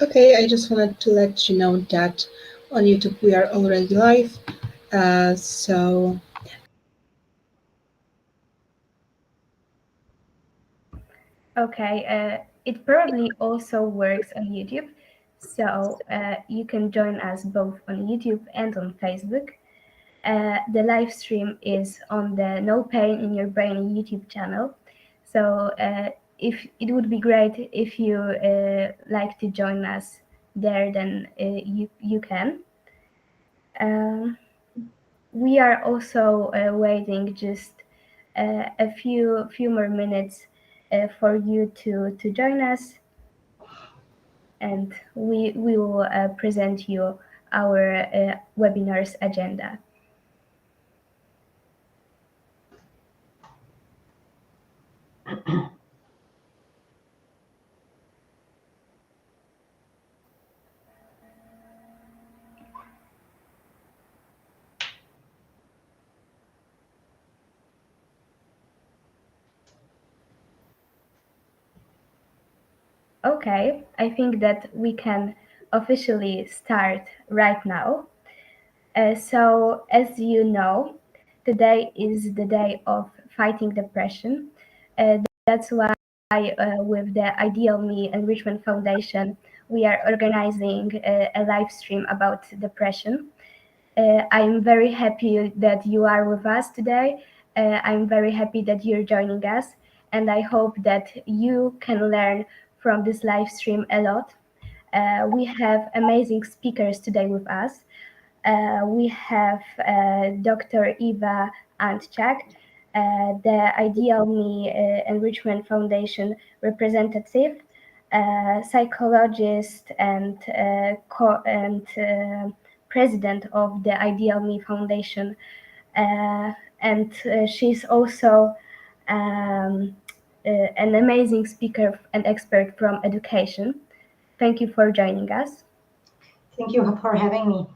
Okay, I just wanted to let you know that on YouTube we are already live. So Okay, it probably also works on YouTube, so you can join us both on YouTube and on Facebook. The live stream is on the No Pain in Your Brain YouTube channel. So if it would be great if you like to join us there, then you can. Um, we are also waiting just a few more minutes for you to join us, and we will present you our webinar's agenda. Okay, I think that we can officially start right now. So, as you know, today is the day of fighting depression. That's why, with the Ideal Me Enrichment Foundation, we are organizing a live stream about depression. I'm very happy that you are with us today. I'm very happy that you're joining us, and I hope that you can learn from this live stream a lot. We have amazing speakers today with us. We have Dr. Eva Antchak, the Ideal Me Enrichment Foundation representative, psychologist and president of the Ideal Me Foundation, and she's also um, an amazing speaker and expert from education. Thank you for joining us. Thank you for having me.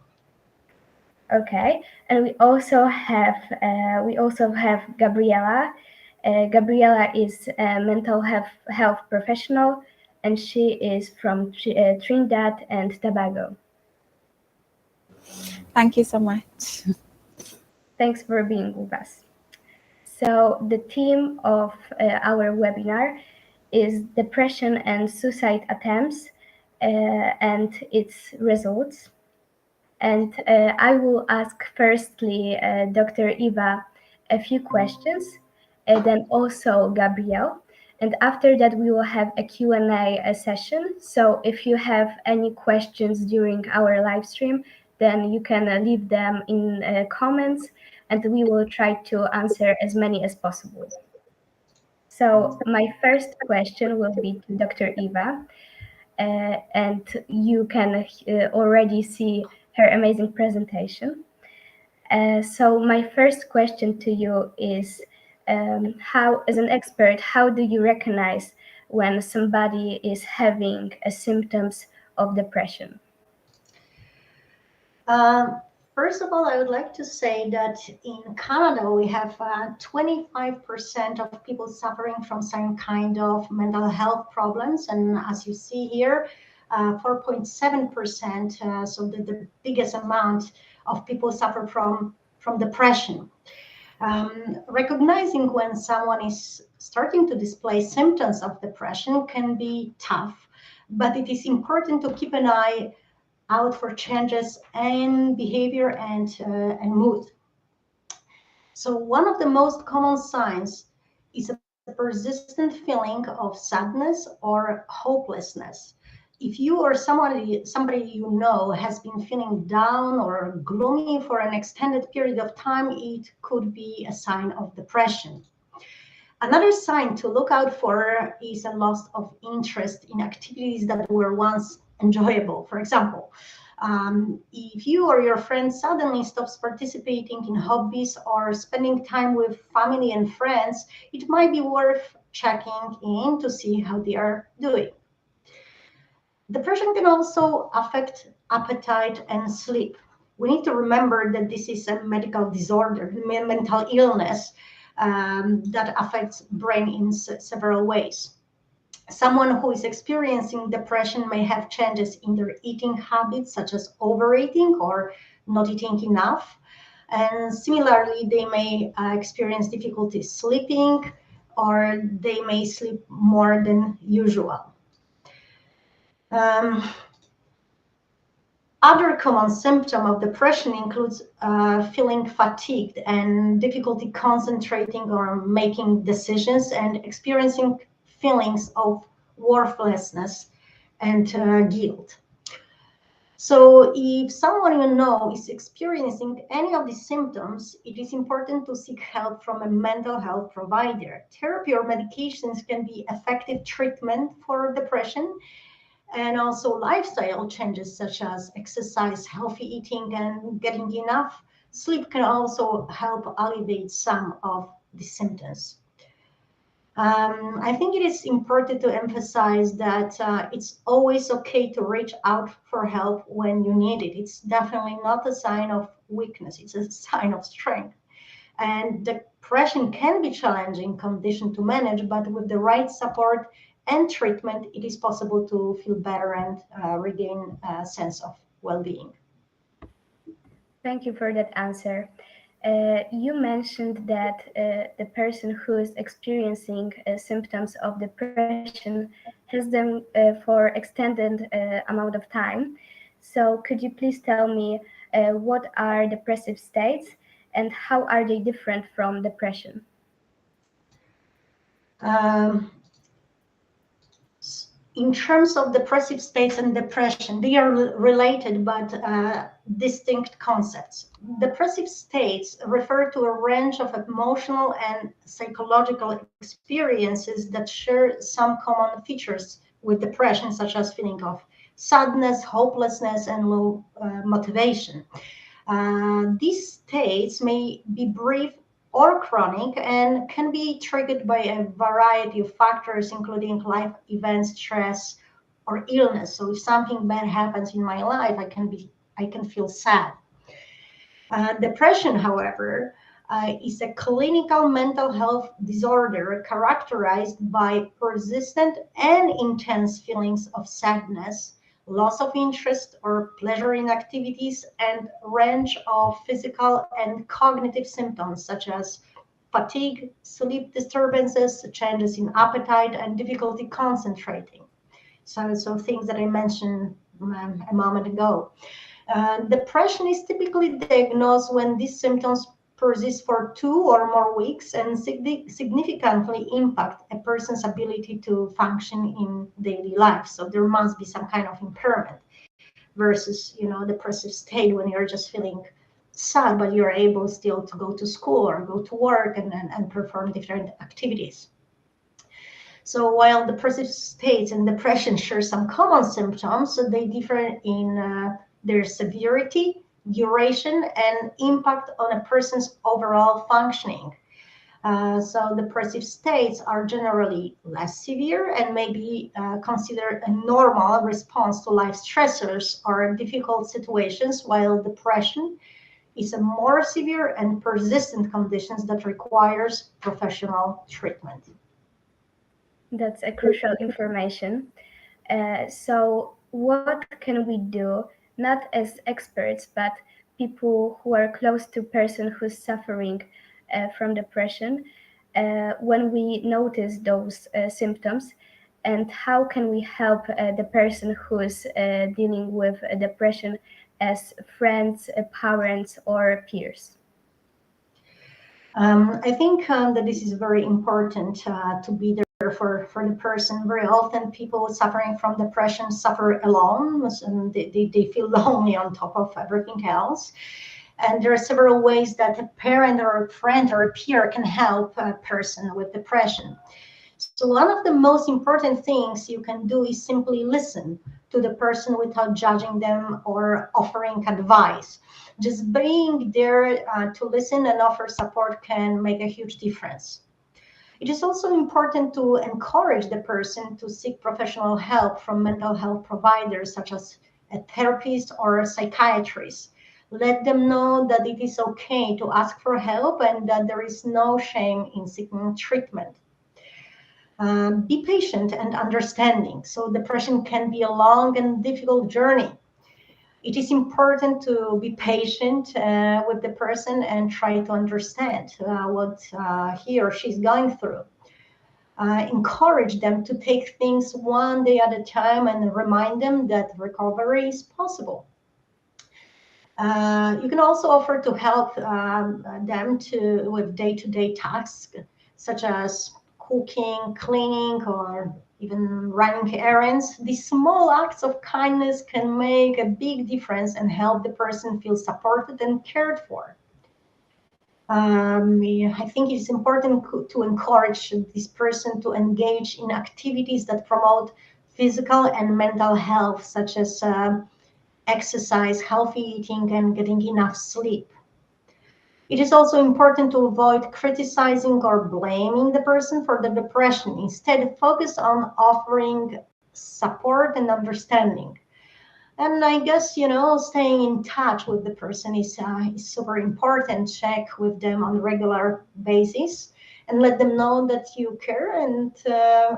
Okay, and we also have Gabriela. Gabriela is a mental health professional, and she is from Trinidad and Tobago. Thank you so much. Thanks for being with us. So the theme of our webinar is depression and suicide attempts and its results. And I will ask firstly Dr. Eva a few questions, then also Gabrielle. And after that, we will have a Q&A session. So if you have any questions during our live stream, then you can leave them in comments, and we will try to answer as many as possible. So my first question will be to Dr. Eva. And you can already see her amazing presentation. So my first question to you is, how, as an expert, how do you recognize when somebody is having symptoms of depression? First of all, I would like to say that in Canada, we have 25% of people suffering from some kind of mental health problems. And as you see here, 4.7%, so the biggest amount of people suffer from depression. Recognizing when someone is starting to display symptoms of depression can be tough, but it is important to keep an eye out for changes in behavior and mood. So one of the most common signs is a persistent feeling of sadness or hopelessness. If you or somebody you know has been feeling down or gloomy for an extended period of time, it could be a sign of depression. Another sign to look out for is a loss of interest in activities that were once enjoyable. For example, if you or your friend suddenly stops participating in hobbies or spending time with family and friends, it might be worth checking in to see how they are doing. Depression can also affect appetite and sleep. We need to remember that this is a medical disorder, mental illness that affects brain in several ways. Someone who is experiencing depression may have changes in their eating habits, such as overeating or not eating enough. And similarly, they may experience difficulty sleeping, or they may sleep more than usual. Um, Other common symptom of depression includes feeling fatigued and difficulty concentrating or making decisions, and experiencing feelings of worthlessness and guilt. So if someone you know is experiencing any of these symptoms, it is important to seek help from a mental health provider. Therapy or medications can be effective treatment for depression, and also lifestyle changes such as exercise, healthy eating, and getting enough sleep can also help alleviate some of the symptoms. I think it is important to emphasize that it's always okay to reach out for help when you need it. It's definitely not a sign of weakness, it's a sign of strength. And depression can be challenging condition to manage, but with the right support and treatment, it is possible to feel better and regain a sense of well-being. Thank you for that answer. You mentioned that the person who is experiencing symptoms of depression has them for extended amount of time. So could you please tell me what are depressive states and how are they different from depression? Um, in terms of depressive states and depression, they are related but distinct concepts. Depressive states refer to a range of emotional and psychological experiences that share some common features with depression, such as feeling of sadness, hopelessness, and low motivation. These states may be brief or chronic and can be triggered by a variety of factors, including life events, stress, or illness. So if something bad happens in my life, I can feel sad. Depression, however, is a clinical mental health disorder characterized by persistent and intense feelings of sadness, loss of interest or pleasure in activities, and range of physical and cognitive symptoms such as fatigue, sleep disturbances, changes in appetite, and difficulty concentrating. So things that I mentioned a moment ago. Depression is typically diagnosed when these symptoms persist for 2 or more weeks and significantly impact a person's ability to function in daily life. So there must be some kind of impairment versus, depressive state when you're just feeling sad, but you're able still to go to school or go to work and perform different activities. So while depressive states and depression share some common symptoms, they differ in their severity, duration, and impact on a person's overall functioning. So depressive states are generally less severe and may be considered a normal response to life stressors or difficult situations, while depression is a more severe and persistent condition that requires professional treatment. That's a crucial information. So, what can we do, not as experts, but people who are close to person who's suffering from depression, when we notice those symptoms, and how can we help the person who's dealing with depression as friends, parents, or peers? I think that this is very important to be there for the person. Very often people suffering from depression suffer alone, and they feel lonely on top of everything else. And there are several ways that a parent or a friend or a peer can help a person with depression. So one of the most important things you can do is simply listen to the person without judging them or offering advice. Just being there to listen and offer support can make a huge difference. It is also important to encourage the person to seek professional help from mental health providers such as a therapist or a psychiatrist. Let them know that it is okay to ask for help and that there is no shame in seeking treatment. Be patient and understanding. So depression can be a long and difficult journey. It is important to be patient with the person and try to understand what he or she is going through. Encourage them to take things one day at a time and remind them that recovery is possible. You can also offer to help them with day-to-day tasks such as cooking, cleaning, or even running errands. These small acts of kindness can make a big difference and help the person feel supported and cared for. I think it's important to encourage this person to engage in activities that promote physical and mental health, such as exercise, healthy eating, and getting enough sleep. It is also important to avoid criticizing or blaming the person for the depression. Instead, focus on offering support and understanding. And I guess, staying in touch with the person is super important. Check with them on a regular basis and let them know that you care and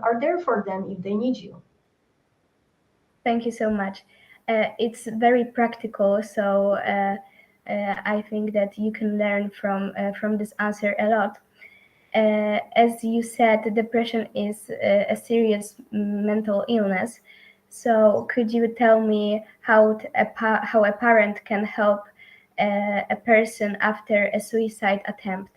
are there for them if they need you. Thank you so much. It's very practical, so I think that you can learn from this answer a lot. As you said, depression is a serious mental illness. So could you tell me how a parent can help a person after a suicide attempt?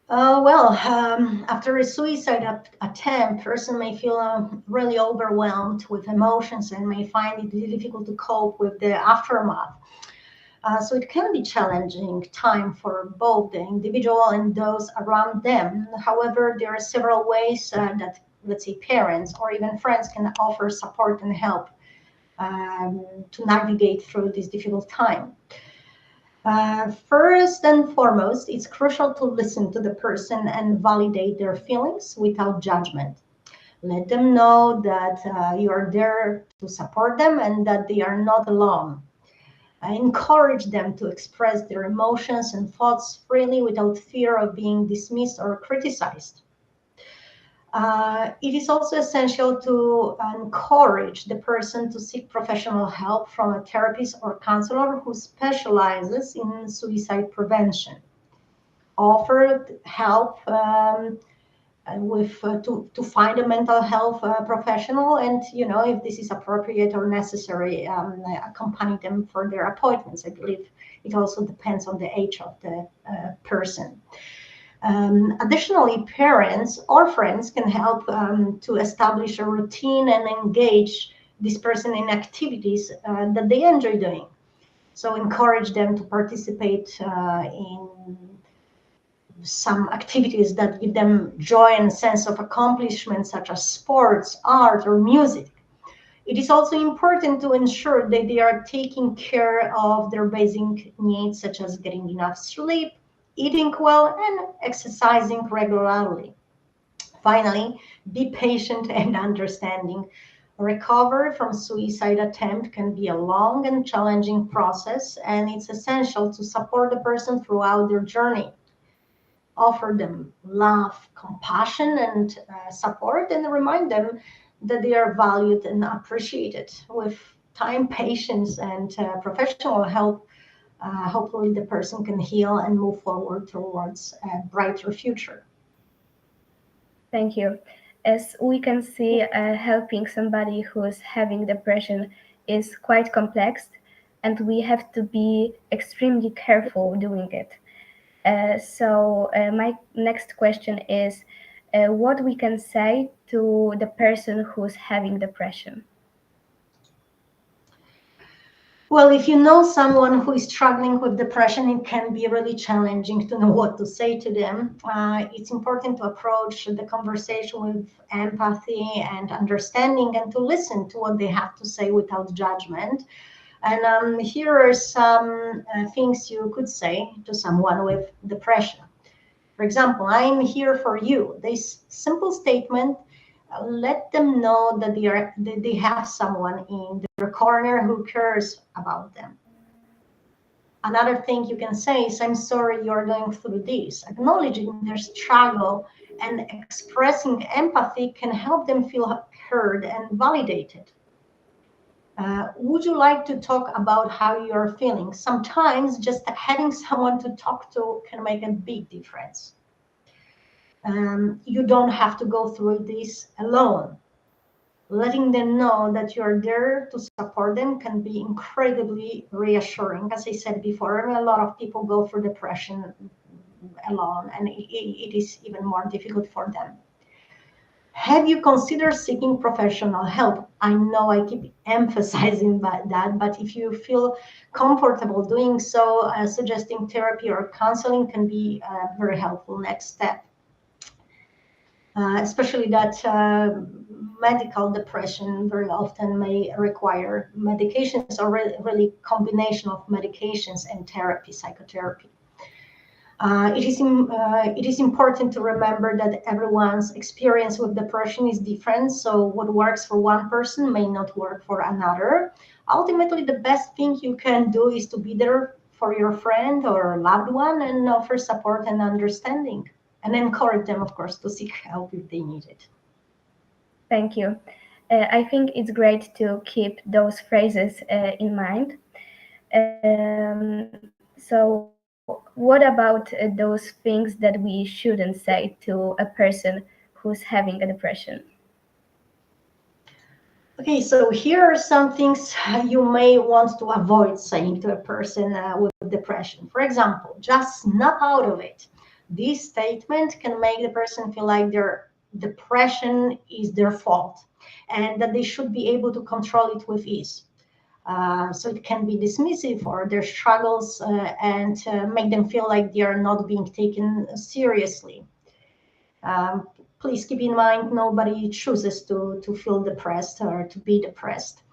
After a suicide attempt, person may feel really overwhelmed with emotions and may find it difficult to cope with the aftermath. So it can be challenging time for both the individual and those around them. However, there are several ways that, let's say, parents or even friends can offer support and help to navigate through this difficult time. First and foremost, it's crucial to listen to the person and validate their feelings without judgment. Let them know that you are there to support them and that they are not alone. I encourage them to express their emotions and thoughts freely without fear of being dismissed or criticized. It is also essential to encourage the person to seek professional help from a therapist or counselor who specializes in suicide prevention. Offer help to find a mental health professional, and if this is appropriate or necessary, accompany them for their appointments. I believe it also depends on the age of the person. Additionally, parents or friends can help to establish a routine and engage this person in activities that they enjoy doing. So encourage them to participate in some activities that give them joy and sense of accomplishment, such as sports, art, or music. It is also important to ensure that they are taking care of their basic needs, such as getting enough sleep, eating well, and exercising regularly. Finally, be patient and understanding. Recovery from suicide attempt can be a long and challenging process, and it's essential to support the person throughout their journey. Offer them love, compassion, and support, and remind them that they are valued and appreciated. With time, patience, and professional help, hopefully the person can heal and move forward towards a brighter future. Thank you. As we can see, helping somebody who is having depression is quite complex, and we have to be extremely careful doing it. So my next question is, what we can say to the person who's having depression? Well, if you know someone who is struggling with depression, it can be really challenging to know what to say to them. It's important to approach the conversation with empathy and understanding and to listen to what they have to say without judgment. And here are some things you could say to someone with depression. For example, I'm here for you. This simple statement let them know that they have someone in their corner who cares about them. Another thing you can say is, I'm sorry you're going through this. Acknowledging their struggle and expressing empathy can help them feel heard and validated. Would you like to talk about how you're feeling? Sometimes just having someone to talk to can make a big difference. You don't have to go through this alone. Letting them know that you're there to support them can be incredibly reassuring. As I said before, a lot of people go through depression alone, and it is even more difficult for them. Have you considered seeking professional help? I know I keep emphasizing that, but if you feel comfortable doing so, suggesting therapy or counseling can be a very helpful next step. Especially that medical depression very often may require medications, or really combination of medications and therapy, psychotherapy. It is important to remember that everyone's experience with depression is different. So what works for one person may not work for another. Ultimately, the best thing you can do is to be there for your friend or loved one and offer support and understanding, and encourage them, of course, to seek help if they need it. Thank you. I think it's great to keep those phrases in mind. So, what about those things that we shouldn't say to a person who's having a depression? Okay, so here are some things you may want to avoid saying to a person with depression. For example, just snap out of it. This statement can make the person feel like their depression is their fault and that they should be able to control it with ease. So it can be dismissive for their struggles and make them feel like they are not being taken seriously. Um, Please keep in mind, nobody chooses to feel depressed or to be depressed.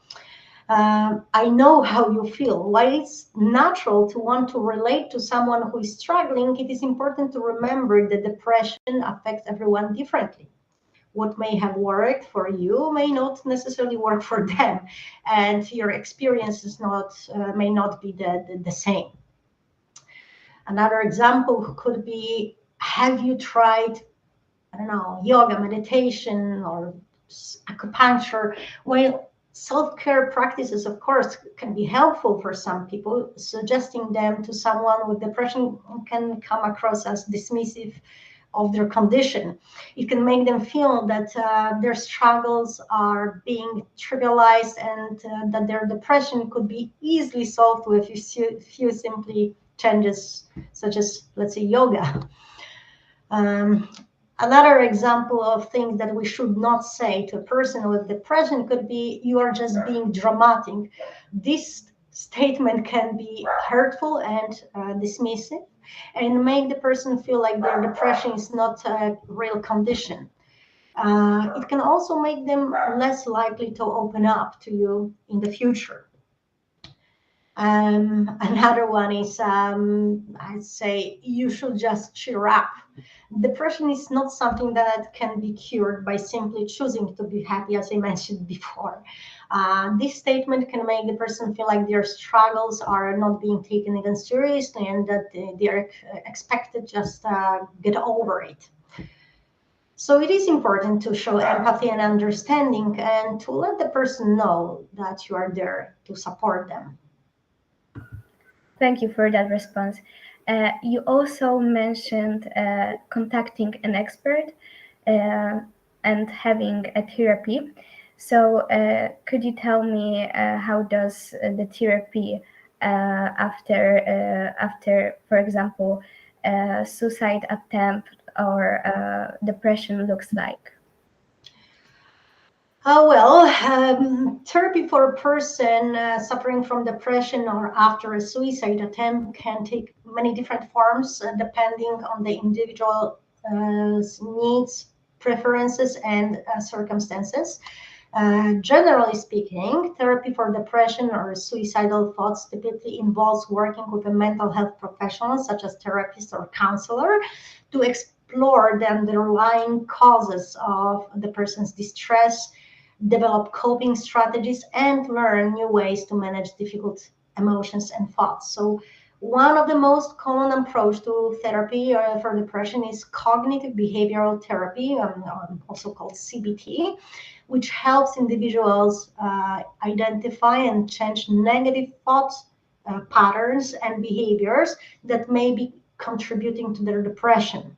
I know how you feel. While it's natural to want to relate to someone who is struggling, it is important to remember that depression affects everyone differently. What may have worked for you may not necessarily work for them, and your experience is may not be the same. Another example could be, have you tried, I don't know, yoga, meditation, or acupuncture? Well, self-care practices, of course, can be helpful for some people. Suggesting them to someone with depression can come across as dismissive of their condition. It can make them feel that their struggles are being trivialized, and that their depression could be easily solved with a few simply changes, such as, let's say, yoga. Um, Another example of things that we should not say to a person with depression could be, you are just being dramatic. This statement can be hurtful and dismissive, and make the person feel like their depression is not a real condition. It can also make them less likely to open up to you in the future. Another one is, I'd say, you should just cheer up. Depression is not something that can be cured by simply choosing to be happy, as I mentioned before. This statement can make the person feel like their struggles are not being taken again seriously, and that they're expected just get over it. So it is important to show empathy and understanding, and to let the person know that you are there to support them. Thank you for that response. You also mentioned contacting an expert and having a therapy. So could you tell me how does the therapy after, for example, suicide attempt or depression looks like? Therapy for a person suffering from depression or after a suicide attempt can take many different forms depending on the individual needs, preferences, and circumstances. Generally speaking, therapy for depression or suicidal thoughts typically involves working with a mental health professional, such as therapist or counselor, to explore the underlying causes of the person's distress, develop coping strategies, and learn new ways to manage difficult emotions and thoughts. So One of the most common approach to therapy for depression is cognitive behavioral therapy, also called CBT, which helps individuals identify and change negative thoughts, patterns, and behaviors that may be contributing to their depression.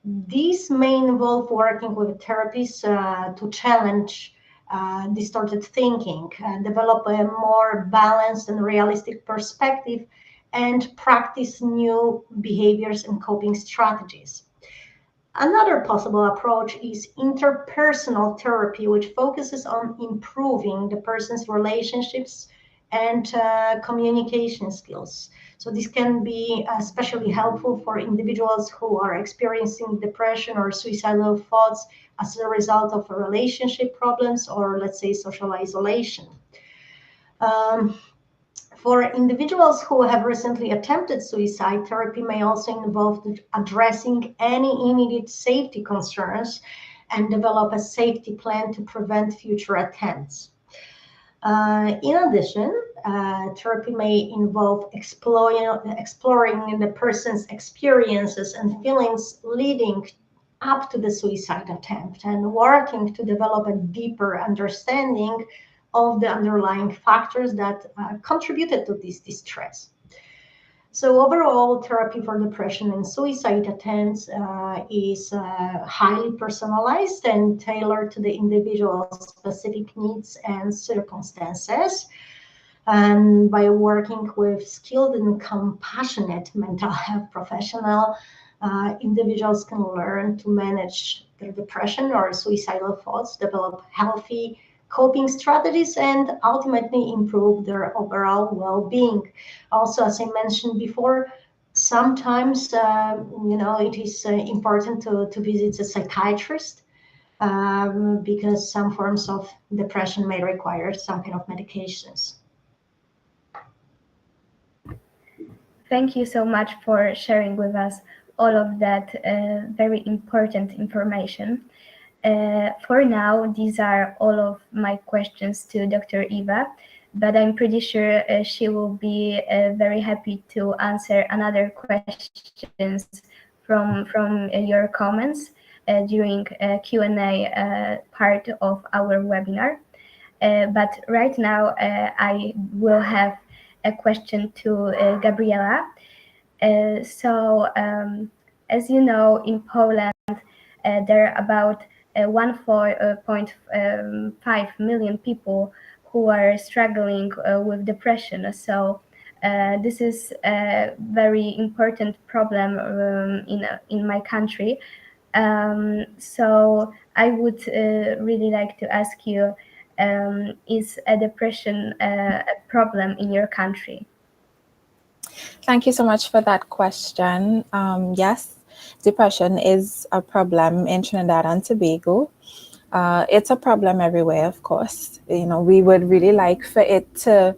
These may involve working with therapists to challenge distorted thinking, develop a more balanced and realistic perspective, and practice new behaviors and coping strategies. Another possible approach is interpersonal therapy, which focuses on improving the person's relationships and communication skills. So, this can be especially helpful for individuals who are experiencing depression or suicidal thoughts as a result of relationship problems or, let's say, social isolation. Um, for individuals who have recently attempted suicide, therapy may also involve addressing any immediate safety concerns and develop a safety plan to prevent future attempts. In addition, therapy may involve exploring the person's experiences and feelings leading up to the suicide attempt and working to develop a deeper understanding of the underlying factors that contributed to this distress. So overall, therapy for depression and suicide attempts is highly personalized and tailored to the individual's specific needs and circumstances. And by working with skilled and compassionate mental health professional, individuals can learn to manage their depression or suicidal thoughts, develop healthy coping strategies, and ultimately improve their overall well-being. Also, as I mentioned before, sometimes it is important to visit a psychiatrist because some forms of depression may require some kind of medications. Thank you so much for sharing with us all of that very important information. For now, these are all of my questions to Dr. Eva, but I'm pretty sure she will be very happy to answer another questions from your comments during Q&A part of our webinar. But right now, I will have a question to Gabriela. As you know, in Poland, there are about 1.5 million people who are struggling with depression. So this is a very important problem in my country. So I would really like to ask you, is a depression a problem in your country? Thank you so much for that question. Yes, depression is a problem in Trinidad and Tobago. It's a problem everywhere, of course. We would really like for it to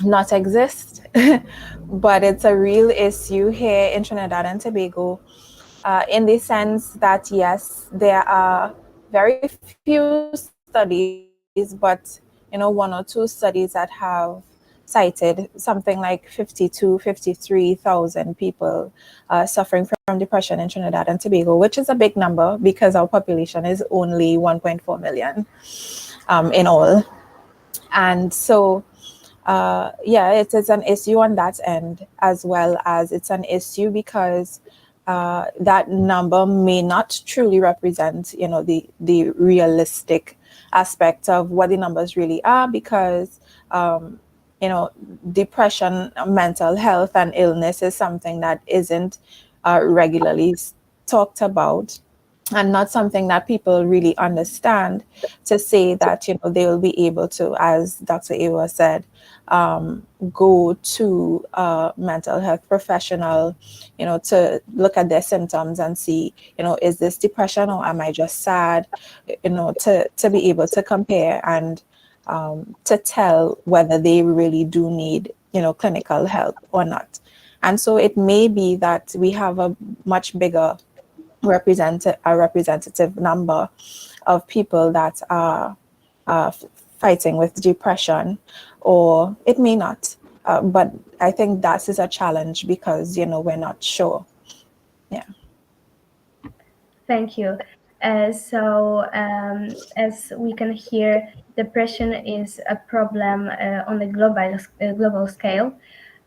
not exist, but it's a real issue here in Trinidad and Tobago, in the sense that, yes, there are very few studies, but, 1 or 2 studies that have cited something like 53,000 people suffering from depression in Trinidad and Tobago, which is a big number because our population is only 1.4 million in all. And so, it is an issue on that end, as well as it's an issue because that number may not truly represent, the realistic aspect of what the numbers really are, because depression, mental health, and illness is something that isn't regularly talked about, and not something that people really understand to say that, they will be able to, as Dr. Eva said, go to a mental health professional, to look at their symptoms and see, is this depression or am I just sad, to be able to compare and to tell whether they really do need, clinical help or not. And so it may be that we have a much bigger representative number of people that are fighting with depression, or it may not. But I think that is a challenge because, we're not sure. Yeah. Thank you. As we can hear, depression is a problem on the global scale,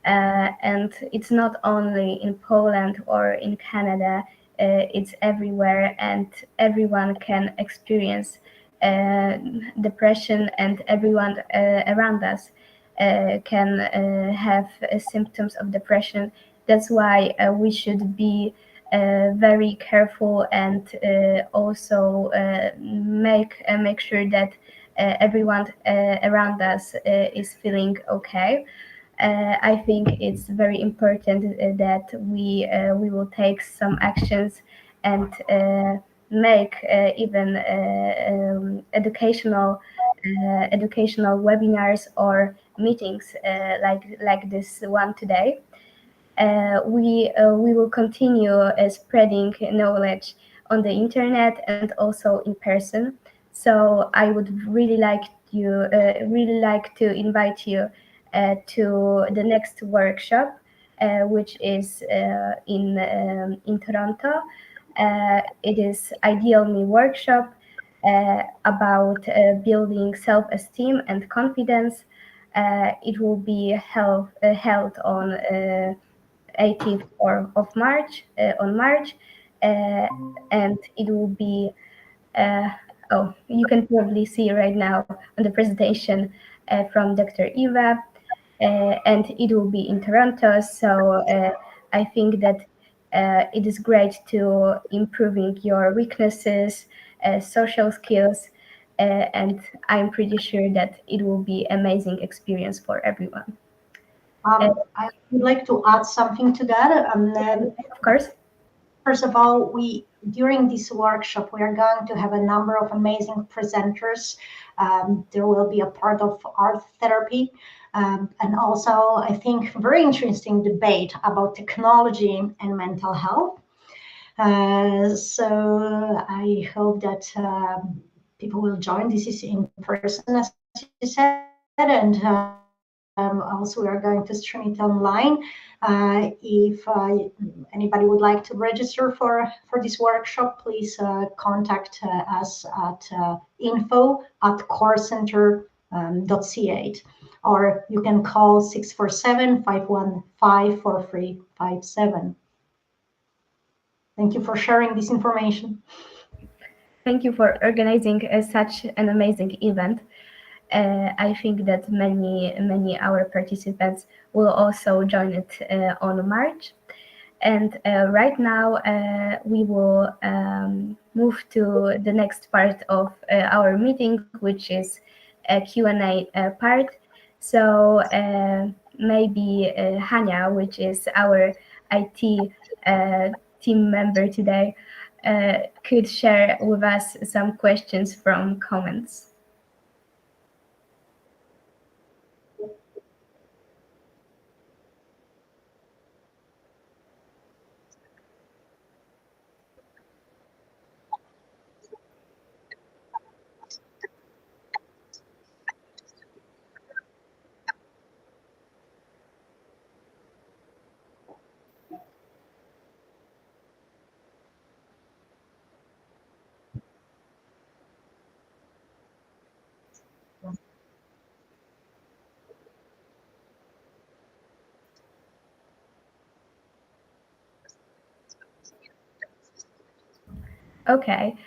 and it's not only in Poland or in Canada. It's everywhere, and everyone can experience depression, and everyone around us can have symptoms of depression. That's why we should be very careful and also make sure that everyone around us is feeling okay. I think it's very important that we will take some actions and make even educational webinars or meetings like this one today. We will continue spreading knowledge on the internet and also in person. So I would really like to invite you to the next workshop, which is in Toronto. It is Ideal Me workshop about building self-esteem and confidence. It will be held on 18th of March, on March, and it will be, you can probably see right now on the presentation from Dr. Eva, and it will be in Toronto. So I think that it is great to improving your weaknesses, social skills, and I'm pretty sure that it will be amazing experience for everyone. I would like to add something to that. Of course. First of all, during this workshop, we are going to have a number of amazing presenters. There will be a part of art therapy, and also, I think, very interesting debate about technology and mental health. So I hope that people will join. This is in person, as you said, and also we are going to stream it online. If anybody would like to register for this workshop, please contact us at info@corecenter.ca, or you can call 647-515-4357. Thank you for sharing this information. Thank you for organizing such an amazing event. I think that many our participants will also join it on March. And right now we will move to the next part of our meeting, which is a Q&A part. So maybe Hania, which is our IT team member today, could share with us some questions from comments. Okay,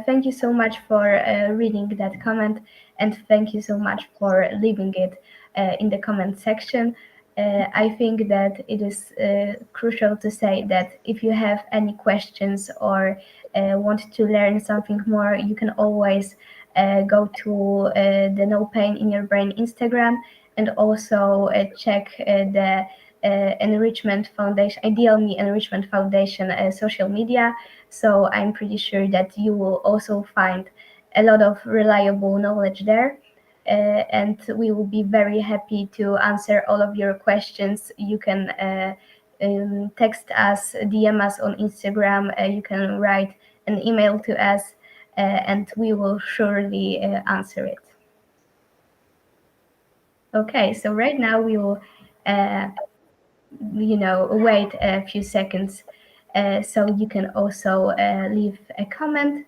thank you so much for reading that comment, and thank you so much for leaving it in the comment section. I think that it is crucial to say that if you have any questions or want to learn something more, you can always go to the No Pain in Your Brain Instagram, and also check the Enrichment Foundation, Ideal Me Enrichment Foundation social media. So I'm pretty sure that you will also find a lot of reliable knowledge there. And we will be very happy to answer all of your questions. You can text us, DM us on Instagram, you can write an email to us, and we will surely answer it. Okay, so right now we will wait a few seconds so you can also leave a comment,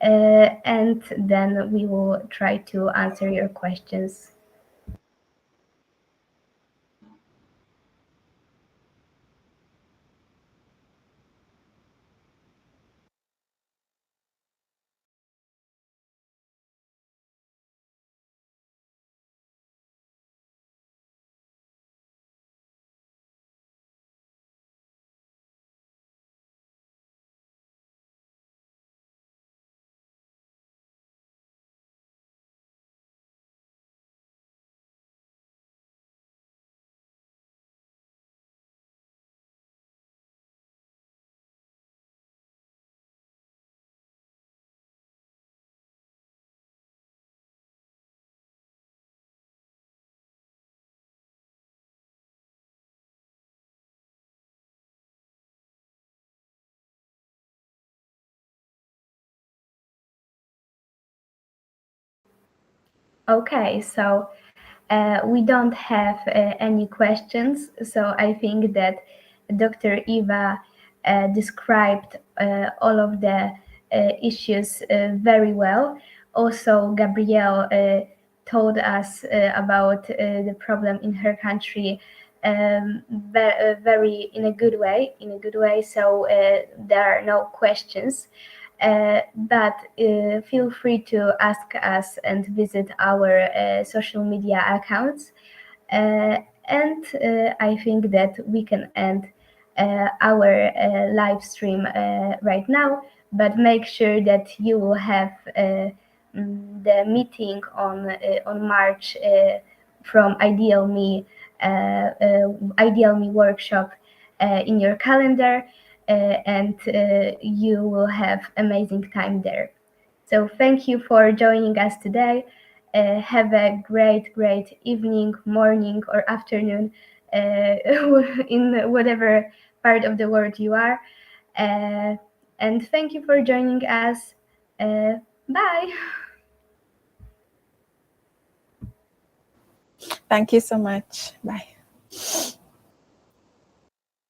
and then we will try to answer your questions. Okay, so we don't have any questions, so I think that Dr. Eva described all of the issues very well. Also, Gabrielle told us about the problem in her country very in a good way. So there are no questions. But feel free to ask us and visit our social media accounts. And I think that we can end our live stream right now, but make sure that you will have the meeting on March from Ideal Me workshop in your calendar, and you will have amazing time there. So thank you for joining us today. Have a great evening, morning, or afternoon in whatever part of the world you are. And thank you for joining us. Bye. Thank you so much. Bye.